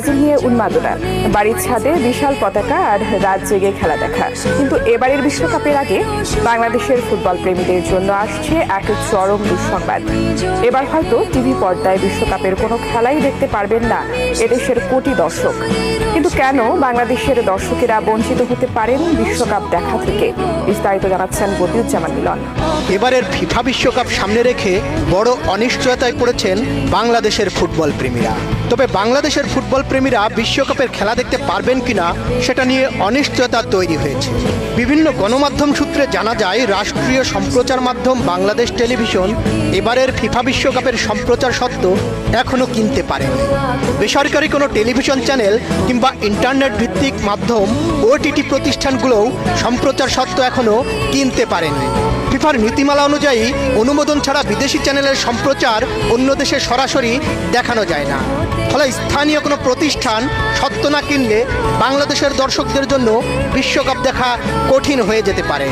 নিয়ে উন্মাদনা, বাড়ির ছাদে বিশাল পতাকা আর রাত জেগে খেলা দেখা। কিন্তু এবারের বিশ্বকাপের আগে বাংলাদেশের ফুটবল প্রেমীদের জন্য আসছে এক চরম দুঃসংবাদ। এবার হয়তো টিভি পর্দায় বিশ্বকাপের কোনো খেলাই দেখতে পারবেন না এদেশের কোটি দর্শক। কিন্তু কেন বাংলাদেশের দর্শকেরা বঞ্চিত হতে পারেন বিশ্বকাপ দেখা থেকে? বিস্তারিত জানাচ্ছেন বদিউজ্জামান মিলন। এবারের ফিফা বিশ্বকাপ সামনে রেখে বড় অনিশ্চয়তায় পড়েছেন বাংলাদেশের ফুটবল প্রেমীরা। তবে বাংলাদেশের ফুটবল প্রেমীরা বিশ্বকাপের খেলা দেখতে পারবেন কিনা সেটা নিয়ে অনিশ্চয়তা তৈরি হয়েছে। বিভিন্ন গণমাধ্যম সূত্রে জানা যায়, রাষ্ট্রীয় সম্প্রচার মাধ্যম বাংলাদেশ টেলিভিশন এবারের ফিফা বিশ্বকাপের সম্প্রচার সত্ত্ব এখনও কিনতে পারেনি। বেসরকারি কোনো টেলিভিশন চ্যানেল কিংবা ইন্টারনেট ভিত্তিক মাধ্যম ওটিটি প্রতিষ্ঠানগুলোও সম্প্রচার সত্ত্ব এখনও কিনতে পারেনি। ফিফার নীতিমালা অনুযায়ী অনুমোদন ছাড়া বিদেশি চ্যানেলের সম্প্রচার অন্য দেশে সরাসরি দেখানো যায় না। ফলে স্থানীয় কোনো প্রতিষ্ঠান সত্ত্ব না কিনলে বাংলাদেশের দর্শকদের জন্য বিশ্বকাপ দেখা কঠিন হয়ে যেতে পারে।